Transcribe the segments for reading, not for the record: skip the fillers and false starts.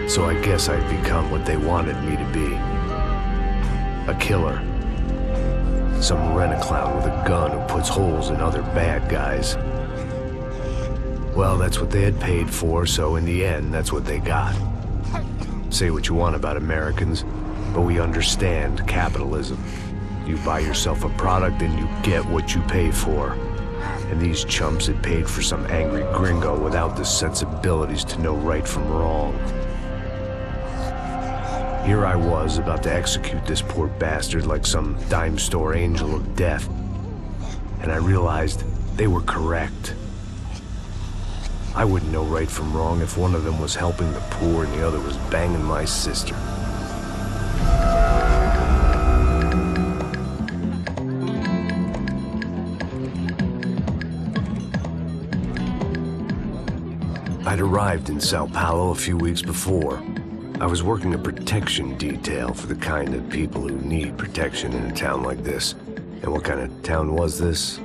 So I guess I'd become what they wanted me to be. A killer. Some rent-a-clown with a gun who puts holes in other bad guys. Well, that's what they had paid for, so in the end, that's what they got. Say what you want about Americans, but we understand capitalism. You buy yourself a product and you get what you pay for. And these chumps had paid for some angry gringo without the sensibilities to know right from wrong. Here I was, about to execute this poor bastard like some dime store angel of death. And I realized they were correct. I wouldn't know right from wrong if one of them was helping the poor and the other was banging my sister. I'd arrived in Sao Paulo a few weeks before. I was working a protection detail for the kind of people who need protection in a town like this. And what kind of town was this?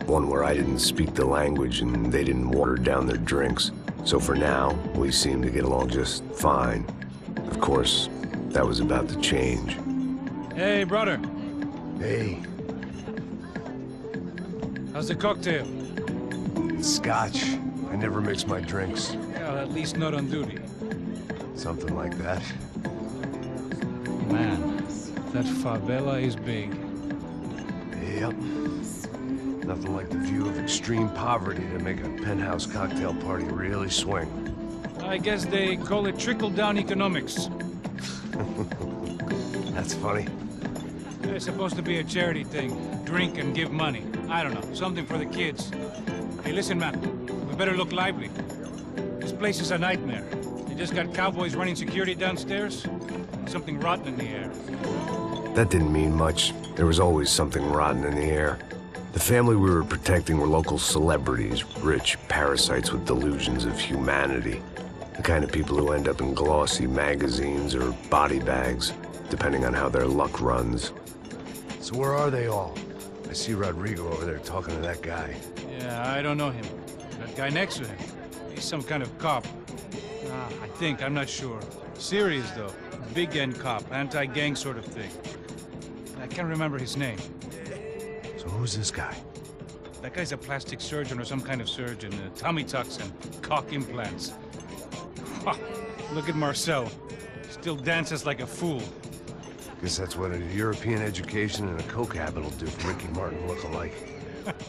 One where I didn't speak the language and they didn't water down their drinks. So for now, we seemed to get along just fine. Of course, that was about to change. Hey, brother. Hey. How's the cocktail? It's scotch. I never mix my drinks. Well, at least not on duty. Something like that. Man, that favela is big. Yep. Nothing like the view of extreme poverty to make a penthouse cocktail party really swing. I guess they call it trickle-down economics. That's funny. It's supposed to be a charity thing. Drink and give money. I don't know, something for the kids. Hey, listen, man. We better look lively. This place is a nightmare. They just got cowboys running security downstairs. Something rotten in the air. That didn't mean much. There was always something rotten in the air. The family we were protecting were local celebrities, rich parasites with delusions of humanity. The kind of people who end up in glossy magazines or body bags, depending on how their luck runs. So where are they all? I see Rodrigo over there talking to that guy. Yeah, I don't know him. That guy next to him. He's some kind of cop. I think, I'm not sure. Serious, though. Big end cop, anti-gang sort of thing. I can't remember his name. So who's this guy? That guy's a plastic surgeon or some kind of surgeon. Tummy tucks and cock implants. Look at Marcel. Still dances like a fool. Guess that's what a European education and a coke habit will do for Ricky Martin look-alike.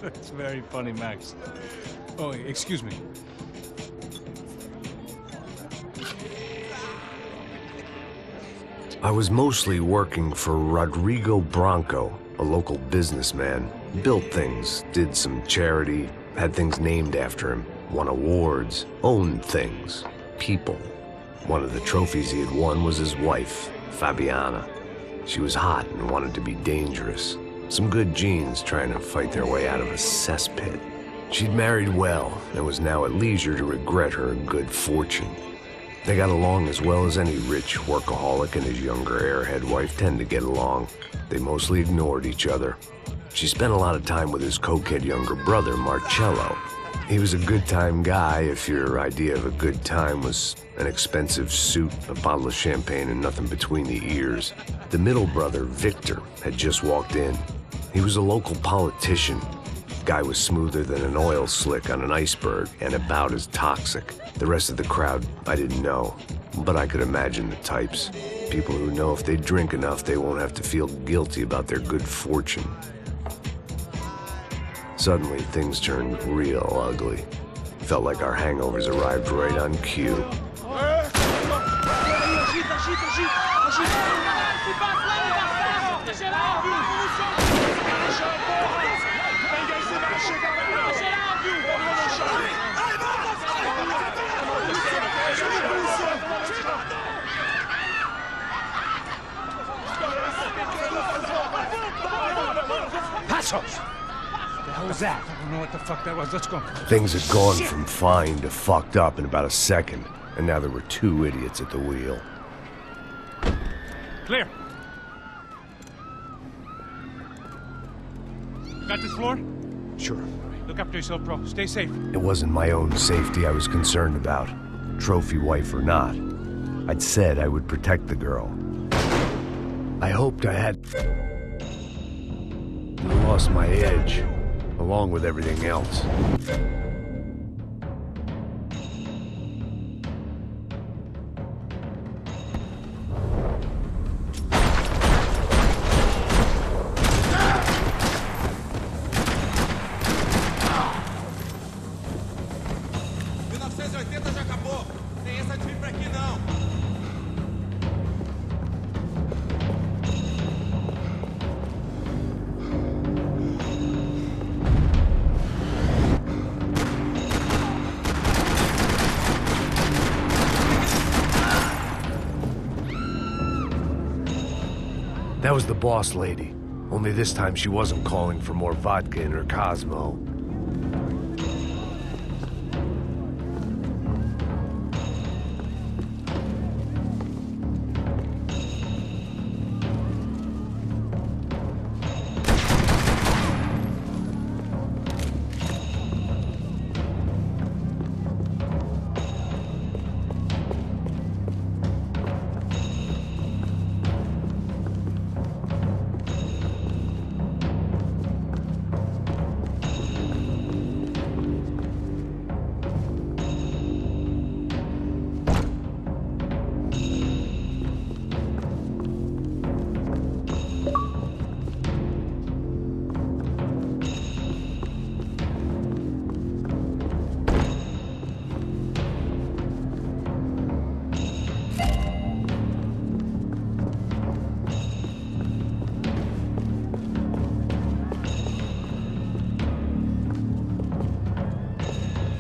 That's very funny, Max. Oh, excuse me. I was mostly working for Rodrigo Branco, a local businessman. Built things, did some charity, had things named after him, won awards, owned things, people. One of the trophies he had won was his wife, Fabiana. She was hot and wanted to be dangerous. Some good genes trying to fight their way out of a cesspit. She'd married well and was now at leisure to regret her good fortune. They got along as well as any rich workaholic and his younger airhead wife tend to get along. They mostly ignored each other. She spent a lot of time with his cokehead younger brother, Marcello. He was a good-time guy if your idea of a good time was an expensive suit, a bottle of champagne, and nothing between the ears. The middle brother, Victor, had just walked in. He was a local politician. Guy was smoother than an oil slick on an iceberg and about as toxic. The rest of the crowd, I didn't know, but I could imagine the types. People who know if they drink enough, they won't have to feel guilty about their good fortune. Suddenly, things turned real ugly. Felt like our hangovers arrived right on cue. Passos! What was that? I don't know what the fuck that was. Let's go. Things had gone from fine to fucked up in about a second, and now there were two idiots at the wheel. Clear. Got this floor? Sure. Look after yourself, bro. Stay safe. It wasn't my own safety I was concerned about, trophy wife or not. I'd said I would protect the girl. I hoped I had... I lost my edge, along with everything else. That was the boss lady. Only this time she wasn't calling for more vodka in her Cosmo.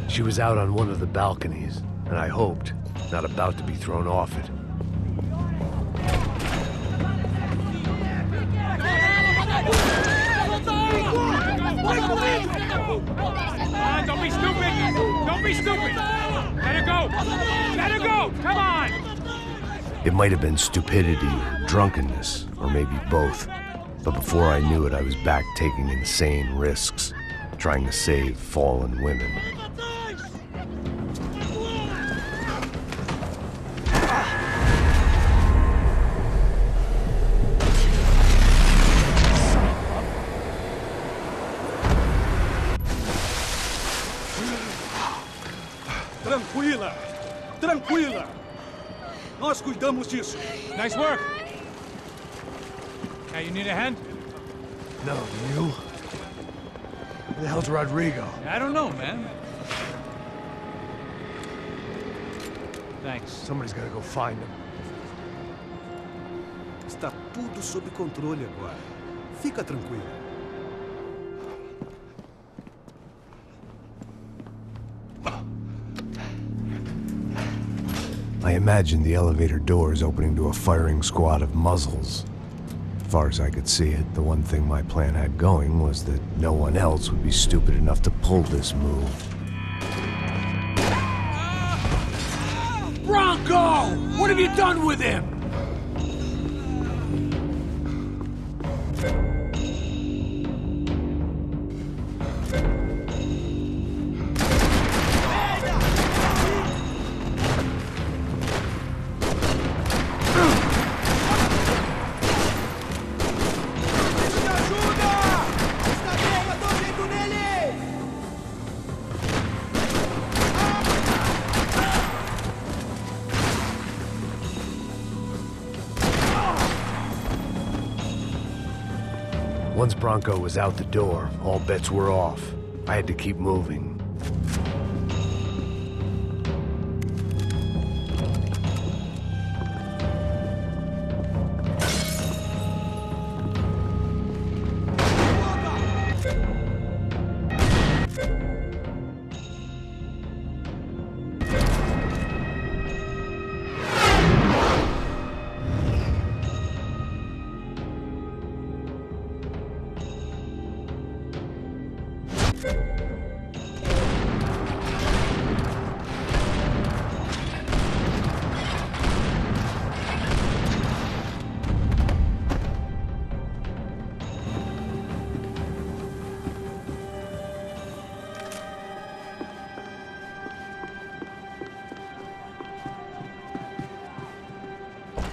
She was out on one of the balconies, and I hoped, not about to be thrown off it. Don't be stupid! Don't be stupid! Let her go! Let her go! Come on! It might have been stupidity or drunkenness, or maybe both. But before I knew it, I was back taking insane risks, trying to save fallen women. Tranquila! Tranquila! Nós cuidamos disso. Nice work! Hey, you need a hand? No, you? Where the hell's Rodrigo? I don't know, man. Thanks. Somebody's gotta go find him. Está tudo sob controle agora. Fica tranquila. I imagined the elevator doors opening to a firing squad of muzzles. As far as I could see it, the one thing my plan had going was that no one else would be stupid enough to pull this move. Bronco! What have you done with him? Once Bronco was out the door, all bets were off. I had to keep moving.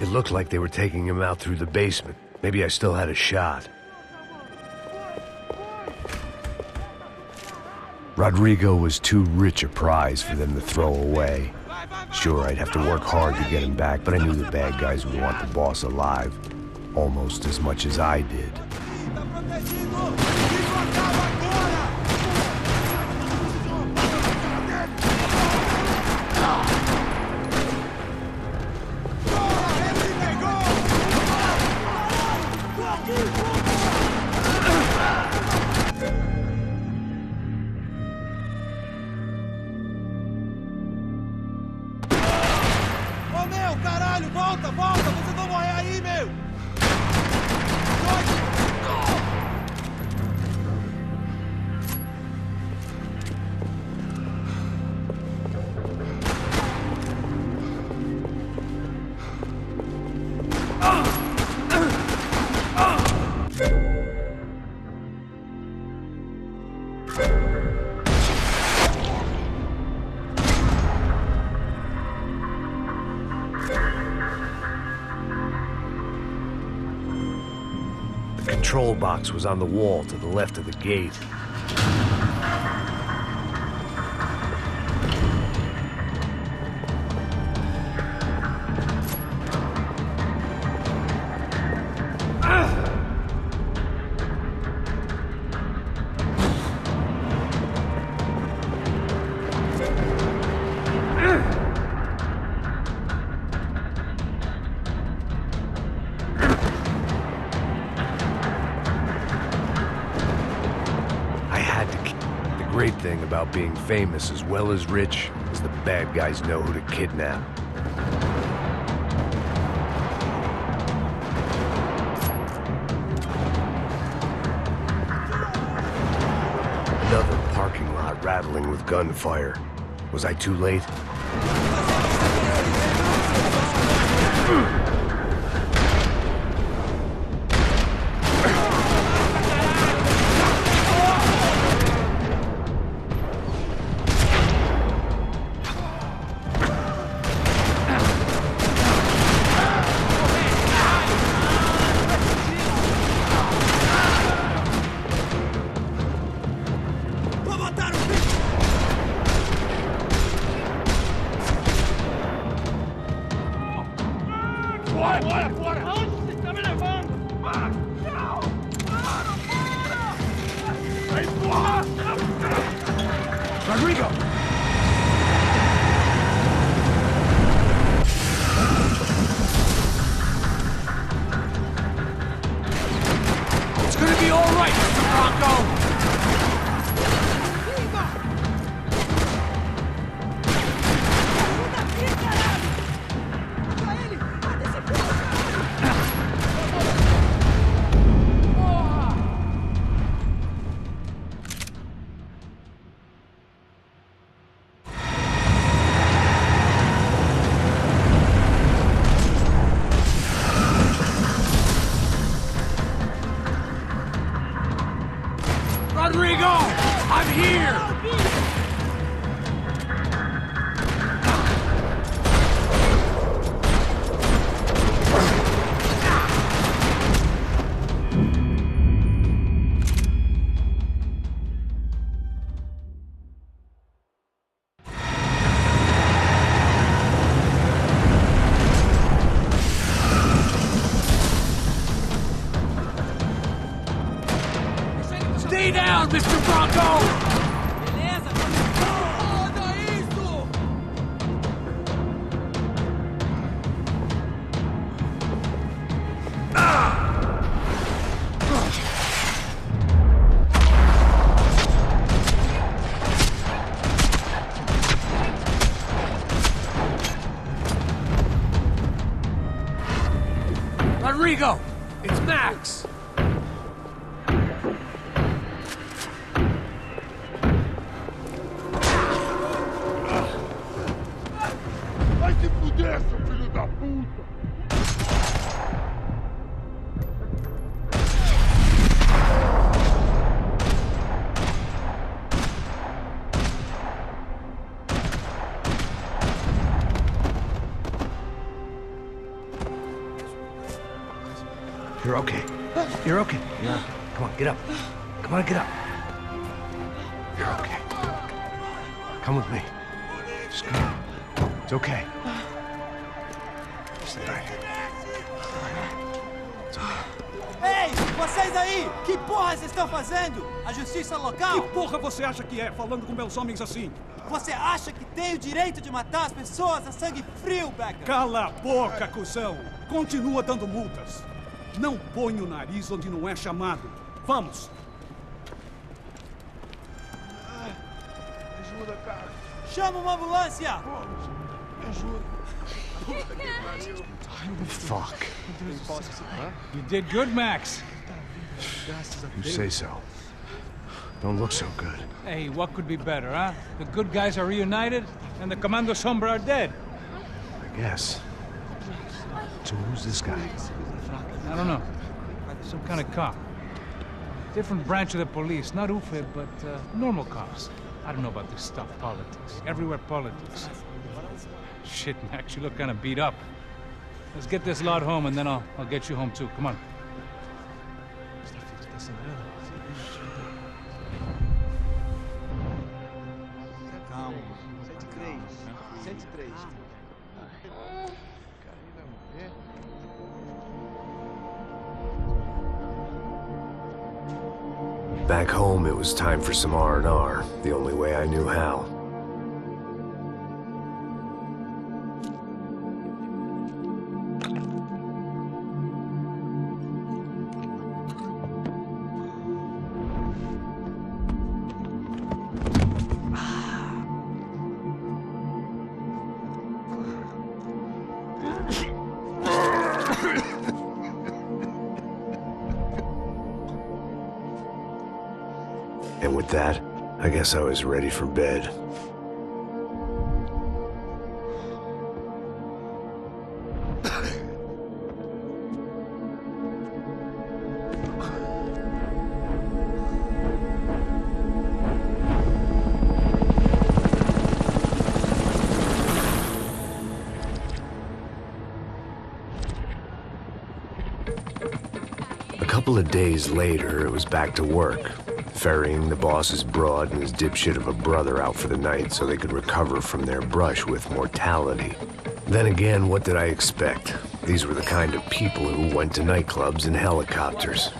It looked like they were taking him out through the basement. Maybe I still had a shot. Rodrigo was too rich a prize for them to throw away. Sure, I'd have to work hard to get him back, but I knew the bad guys would want the boss alive, almost as much as I did. The control box was on the wall to the left of the gate. The great thing about being famous as well as rich is the bad guys know who to kidnap. Another parking lot rattling with gunfire. Was I too late? Rodrigo! It's gonna be all right, Mr. Bronco! Rodrigo! I'm here! Stay down, Mr. Bronco! Rodrigo! It's Max! Vai se fuder, seu filho da puta! You're okay. You're okay. You're okay. Come on, get up. Come on, get up. You're okay. Come with me. Just come. It's okay. Stay right here. It's okay. Ei, vocês aí! Que porra vocês estão fazendo? A justiça local? Que porra você acha que é, falando com meus homens assim? Você acha que tem o direito de matar as pessoas a sangue frio, Becker? Cala a boca, cuzão! Continua dando multas. Não põe o nariz onde não é chamado. Vamos! Ajuda, cara. Chama uma ambulância! Me ajuda. Fuck. You did good, Max. You say so. Don't look so good. Hey, what could be better, huh? The good guys are reunited, and the Commando Sombra are dead. I guess. So who's this guy? I don't know. Some kind of cop. Different branch of the police. Not UFE, but normal cops. I don't know about this stuff, politics. Everywhere politics. Shit, Max, you look kind of beat up. Let's get this lot home, and then I'll get you home, too. Come on. Calma. 103. Back home, it was time for some R&R, the only way I knew how. And with that, I guess I was ready for bed. A couple of days later, it was back to work. Ferrying the boss's broad and his dipshit of a brother out for the night so they could recover from their brush with mortality. Then again, what did I expect? These were the kind of people who went to nightclubs in helicopters.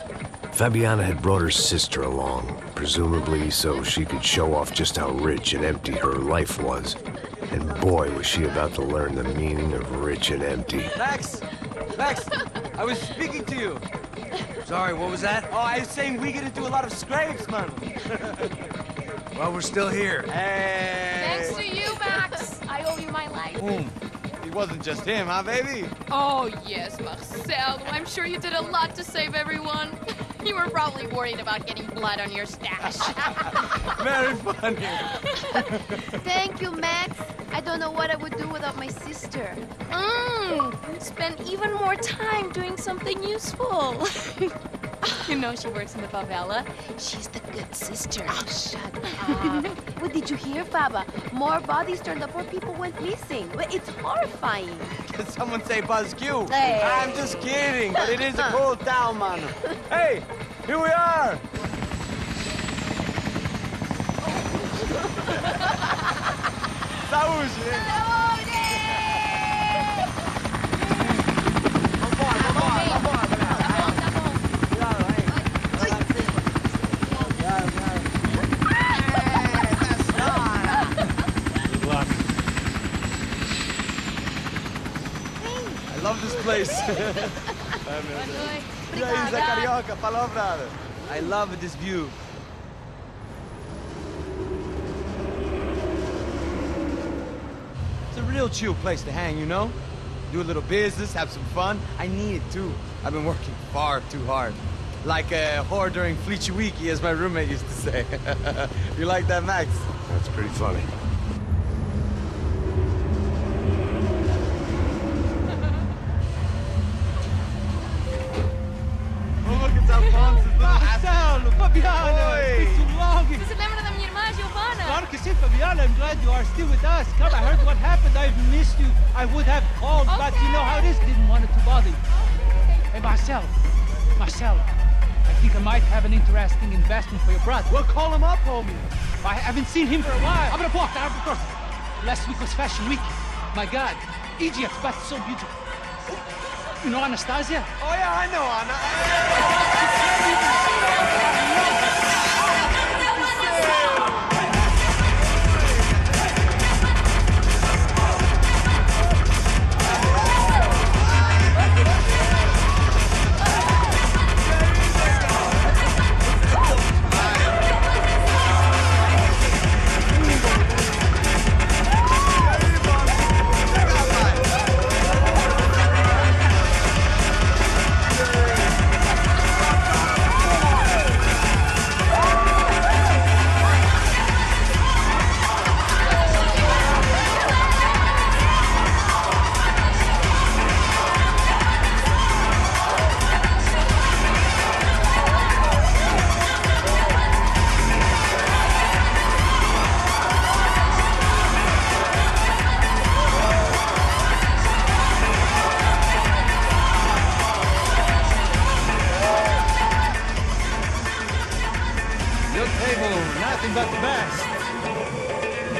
Fabiana had brought her sister along, presumably so she could show off just how rich and empty her life was. And boy, was she about to learn the meaning of rich and empty. Max! Max! I was speaking to you. Sorry, what was that? Oh, I was saying we gotta do a lot of scrapes, man. Well, we're still here. Hey! Thanks to you, Max. I owe you my life. Boom. It wasn't just him, huh, baby? Oh, yes, Marcel. I'm sure you did a lot to save everyone. You were probably worried about getting blood on your stash. Very funny. Thank you, Max. I don't know what I would do without my sister. Spend even more time doing something useful. You know she works in the favela. She's the good sister. Oh, shut up. What did you hear, Baba? More bodies turned up where people went missing. Well, it's horrifying. Can someone say Buzz Q? Hey. I'm just kidding, but it is a cool town, man. Hey, here we are. Saúde, hein? I love this place. E aí, Zé Carioca, falou, brother. I love this view. It's a real chill place to hang, you know? Do a little business, have some fun. I need it too. I've been working far too hard. Like a whore during Fleechy Weeky, as my roommate used to say. You like that, Max? That's pretty funny. Marcelo, Fabiana, it's too long. Você se lembra da minha irmã, Giovanna? Claro que sim, Fabiana. I'm glad you are still with us. Come, I heard what happened. I've missed you. I would have called, but you know how it is. Didn't want it to bother you. Hey, Marcel, Marcelo, I think I might have an interesting investment for your brother. Well, call him up, homie. I haven't seen him for a while. Abre a porta, abre a porta. Last week was Fashion Week. My God, Egypt, but so beautiful. You know Anastasia? Oh, yeah, I know Anna. Nothing but the best.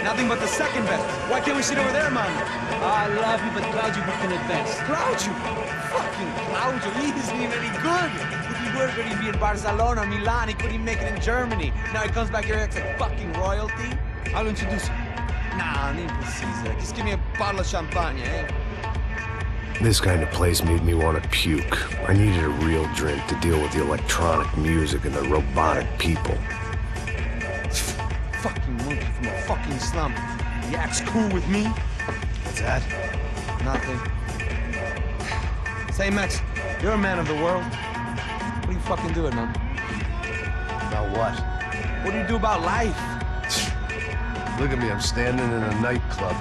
Nothing but the second best. Why can't we sit over there, man? I love you, but Claudio booking it best. Claudio? Fucking Claudio, he isn't even any good. If he were good, he'd be in Barcelona, Milan. He couldn't even make it in Germany. Now he comes back here acts like fucking royalty. I'll introduce you. Nah, need precisa. Just give me a bottle of champagne, eh? This kind of place made me want to puke. I needed a real drink to deal with the electronic music and the robotic people. Fucking monkey from a fucking slum. He acts cool with me. What's that? Nothing. Say, Max, you're a man of the world. What are you fucking doing, man? About what? What do you do about life? Look at me, I'm standing in a nightclub,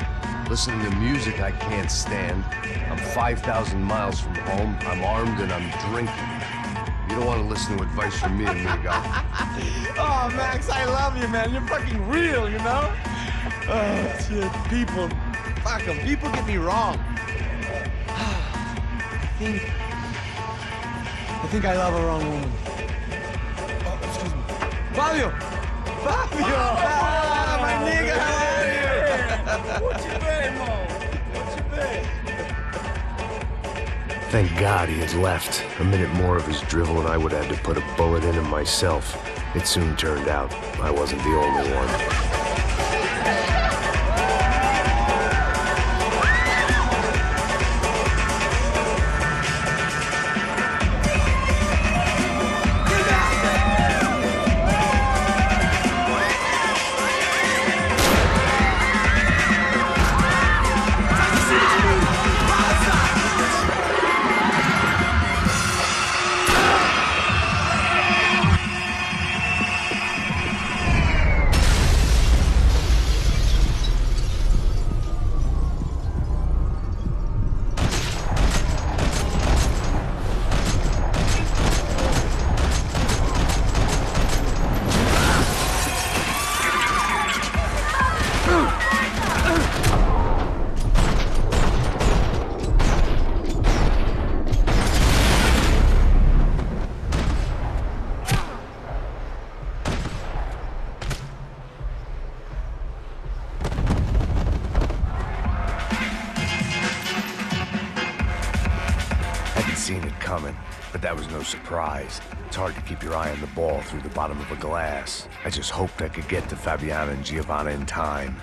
listening to music I can't stand. I'm 5,000 miles from home, I'm armed and I'm drinking. You don't want to listen to advice from me, amigo. Oh, Max, I love you, man. You're fucking real, you know? Oh, shit. People. Fuck them. People get me wrong. I think I love a wrong woman. Oh, excuse me. Fabio! Fabio! Ah, my nigga, how are you? What you been, Mo? What you been? Thank God he had left. A minute more of his drivel and I would have had to put a bullet in him myself. It soon turned out I wasn't the only one. Seen it coming, but that was no surprise. It's hard to keep your eye on the ball through the bottom of a glass. I just hoped I could get to Fabiana and Giovanna in time.